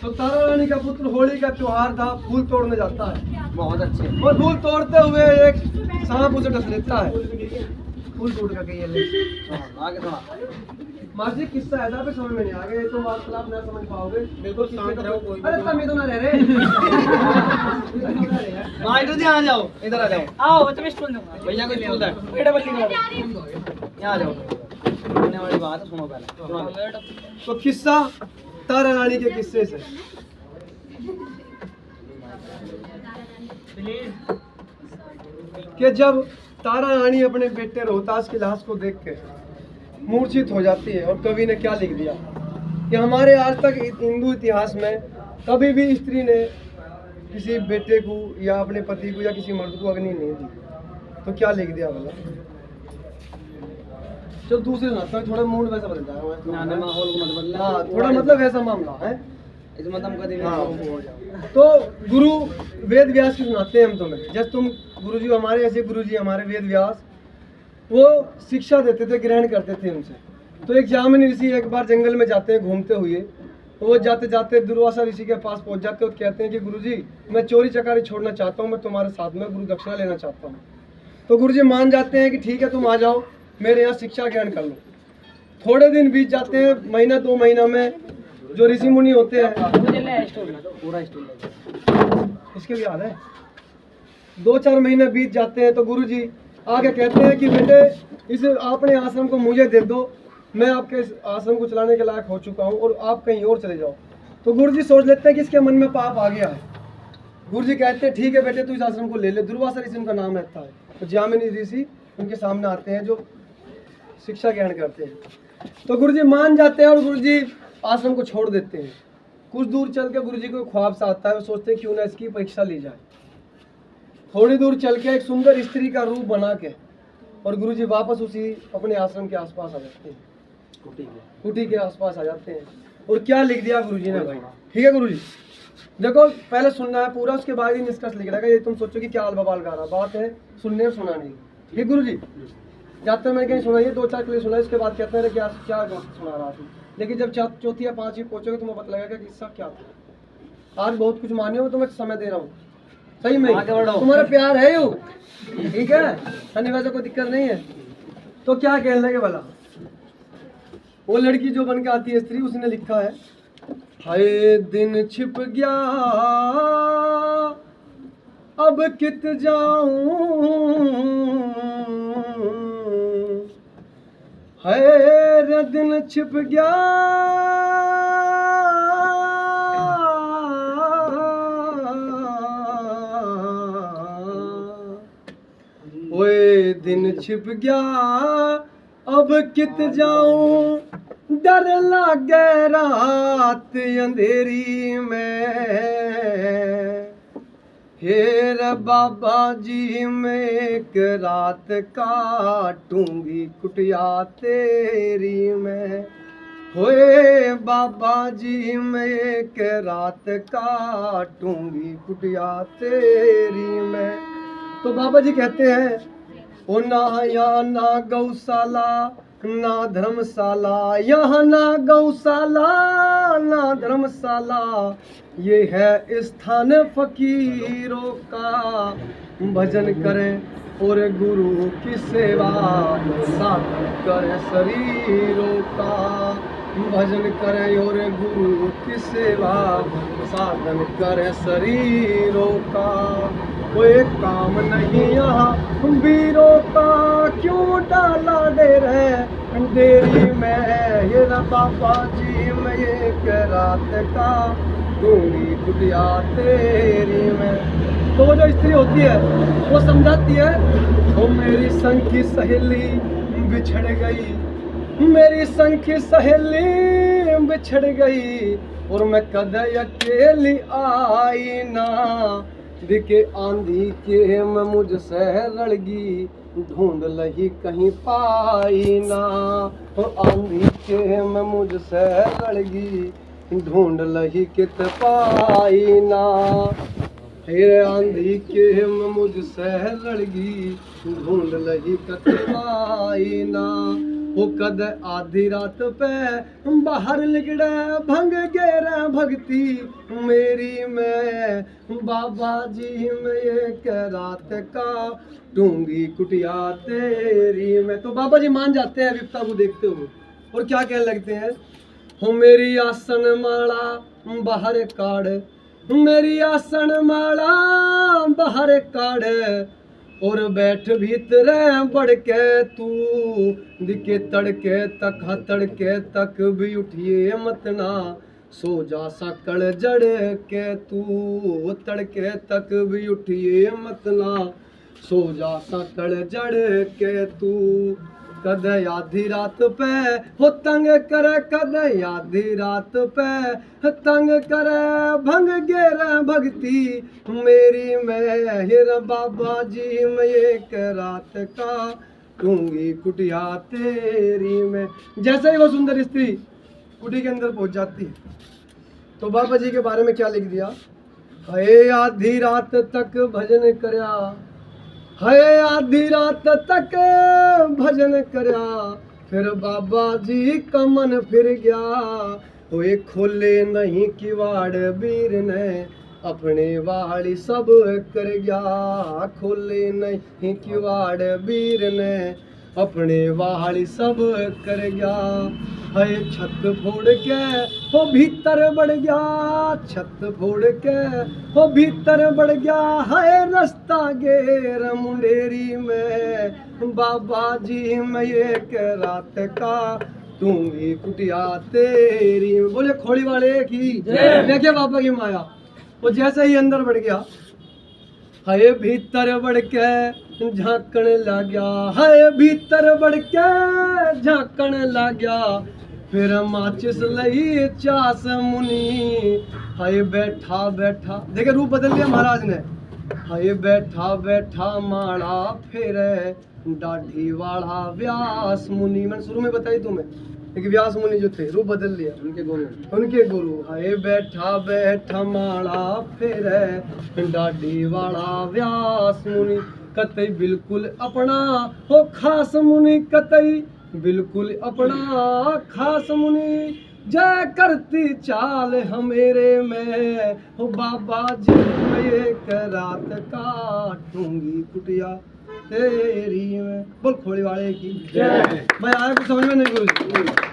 तो तारा रानी का पुत्र होली का त्योहार था, फूल तोड़ने जाता है। बहुत अच्छे। और फूल तोड़ते हुए एक सांप उसे डस लेता है। फूल टूट कर गई है। आगे थोड़ा मार्जी किस्सा ऐसा पे समझ में नहीं आ गया, तो वार्तालाप ना समझ पाओगे। बिल्कुल शांत रहो, कोई अरे तब मैं तो ना रह रहे। माइटर जी आ जाओ, इधर आ जाओ। आओ तुम्हें स्टूल दूंगा। भैया को स्टूल दे। बेटा बल्ली करो। यहाँ आ जाओ। सुनने वाली बात है, सुनो पहले। सुनो। तो किस्सा तारा रानी के किस्से से। कि जब तारा रानी अपने बेटे रोहतास की लाश को देख के मूर्छित हो जाती है, और कवि ने क्या लिख दिया कि हमारे आज तक हिंदू इतिहास में कभी भी स्त्री ने किसी बेटे को या अपने पति को या किसी मर्द को अग्नि नहीं दी। तो क्या लिख दिया बोला। चल दूसरे सुनाता हूँ, थोड़ा मूड वैसा बदल जाएगा। ना माहौल को मत बदलना। हाँ, थोड़ा मतलब ऐसा मामला है। इस मतलब कभी हाँ। तो गुरु वेद व्यास की सुनाते हैं हम तुम्हें। जब तुम गुरुजी हमारे, ऐसे गुरुजी हमारे वेद व्यास, वो शिक्षा देते थे, ग्रहण करते थे उनसे। तो एक जामिनी ऋषि एक बार जंगल में जाते हैं घूमते हुए, तो वो जाते जाते दुर्वासा ऋषि के पास पहुंच जाते हैं और कहते हैं कि गुरुजी मैं चोरी चकारी छोड़ना चाहता हूँ, मैं तुम्हारे साथ में गुरु दक्षिणा लेना चाहता हूँ। तो गुरुजी मान जाते हैं कि ठीक है तुम आ जाओ, मेरे यहाँ शिक्षा ग्रहण कर लो। थोड़े दिन बीत जाते हैं, महीना 2 महीना में जो ऋषि मुनि होते हैं, पूरा स्टूल इसके भी याद है, 2-4 महीने बीत जाते हैं। तो गुरुजी आगे कहते हैं कि बेटे इस आपने आश्रम को मुझे दे दो, मैं आपके इस आश्रम को चलाने के लायक हो चुका हूँ, और आप कहीं और चले जाओ। तो गुरुजी सोच लेते हैं कि इसके मन में पाप आ गया है। गुरुजी कहते हैं ठीक है बेटे तू इस आश्रम को ले ले। दुर्वासा ऋषि उनका नाम रहता है। तो जामिनी ऋषि उनके सामने आते हैं जो शिक्षा ग्रहण करते हैं। तो गुरुजी मान जाते हैं और गुरुजी आश्रम को छोड़ देते हैं। कुछ दूर चल के गुरुजी को ख्वाब सा आता है, वो सोचते हैं क्यों ना इसकी परीक्षा ली जाए। थोड़ी दूर चल के एक सुंदर स्त्री का रूप बना के और गुरुजी वापस उसी अपने आश्रम के आसपास आ जाते हैं, कुटी के आसपास आ जाते हैं। और क्या लिख दिया गुरुजी ने भाई, ठीक है गुरुजी देखो पहले सुनना है पूरा, उसके बाद ही निष्कर्ष लिख रहेगा। ये तुम सोचो कि क्या अलबबाल गा रहा, बात है सुनने और सुनाने की। ठीक गुरुजी, जाते मैंने कहीं सुनाइए 2-4 के लिए सुना, इसके बाद कहते हैं क्या क्या सुना रहा तू। लेकिन जब 4थी या 5वीं पहुंचोगे तुम्हें पता लगेगा कि किस्सा क्या था। आज बहुत कुछ माने हो, तुम्हें समय दे रहा हूँ सही में, तुम्हारा प्यार है यू, ठीक है अन्य वैसे कोई दिक्कत नहीं है। तो क्या कहने लगे भला, वो लड़की जो बन के आती है स्त्री, उसने लिखा है हाय दिन छिप गया अब कित जाऊं, हाय दिन छिप गया ओए दिन छिप गया अब कित जाऊं, डर लागे रात अंधेरी में, हेर बाबा जी मैं एक रात काटूंगी कुटिया तेरी में, होए बाबा जी मैं एक रात काटूंगी कुटिया तेरी में। तो बाबा जी कहते हैं ओ ना यहाँ ना गौशाला ना धर्मशाला, यहाँ ना गौशाला ना धर्मशाला, ये है स्थान फकीरों का, भजन करें और गुरु की सेवा, साधन करें शरीरों का, भजन करें और गुरु की सेवा, साधन करें शरीरों का, कोई काम नहीं यहाँ वीरों का, क्यों डाला डेर है अंधेरी में, ये ना बाबा जी मैं एक रात का दूंगी कुटिया तेरी में। तो वो जो स्त्री होती है वो समझाती है वो मेरी संग की सहेली बिछड़ गई, मेरी संग की सहेली बिछड़ गई, और मैं कदे अकेली आई ना, दिखे आंधी के मैं मुझसे लड़गी, ढूंढ लही कहीं पाई ना, और आंधी के मैं मुझसे लड़गी, ढूंढ लही कित पाई ना, फिर आंधी के मैं मुझसे लड़गी, ढूंढ लही कित पाई ना, वो कद आधी रात पे बाहर लिगड़े भंग गेरा भक्ति मेरी मैं बाबा जी मैं एक रात का टूंगी कुटिया तेरी मैं। तो बाबा जी मान जाते हैं विपता को देखते हुए और क्या कहने लगते हैं, हो मेरी आसन माला बाहर काढ़, मेरी आसन माला बाहर काढ़, और बैठ भीतर बढ़ के तू दिखे तड़के तक तड़के तक भी उठिए मत ना, सो जा सकल जड़ के तू तड़के तक भी उठिए मत ना, सो जा सकल जड़ के तू। कद आधी रात पे हो तंग करे, कद आधी रात पे तंग करे भंग गेरा भक्ति मेरी मैं हिर बाबा जी मैं एक रात का टूंगी कुटिया तेरी मैं। जैसे ही वो सुंदर स्त्री कुटी के अंदर पहुंच जाती है तो बाबा जी के बारे में क्या लिख दिया, हे आधी रात तक भजन करया, है आधी रात तक भजन करया, फिर बाबा जी का मन फिर गया, हुए खोले नहीं किवाड़ वीर ने अपने वाली सब कर गया, खोले नहीं किवाड़ वीर ने अपने वाली सब कर गया, है छत फोड़ के वो भीतर बढ़ गया, छत फोड़ के वो भीतर बढ़ गया, है रास्ता गेर मुंडेरी में बाबा जी मैं एक रात का टूंगी कुटिया तेरी। बोले खोड़ी वाले की देखिए बाबा की माया। वो जैसे ही अंदर बढ़ गया, हाय भीतर बढ़ के झांकण लग गया, हाय भीतर बढ़ के झांकण लग गया, फिर माचिस लई चास मुनि, हाय बैठा बैठा देखे रूप बदल लिया महाराज ने, हाय बैठा बैठा माड़ा फिर दाढ़ी वाला व्यास मुनि। मैंने शुरू में बताई तुम्हें एक व्यास मुनि जो थे रूप बदल लिया उनके गुरु, हाय बैठा बैठा माड़ा फिर दाढ़ी वाला व्यास मुनि, कतई बिल्कुल अपना हो खास मुनि, कतई बिल्कुल अपना खास मुनि, जय करती चाल हमेरे में हो बाबा जी मैं एक रात काटूंगी कुटिया तेरी में। बोल खोड़ी वाले की जय। मैं आया कुछ समझ में नहीं गुरु जी।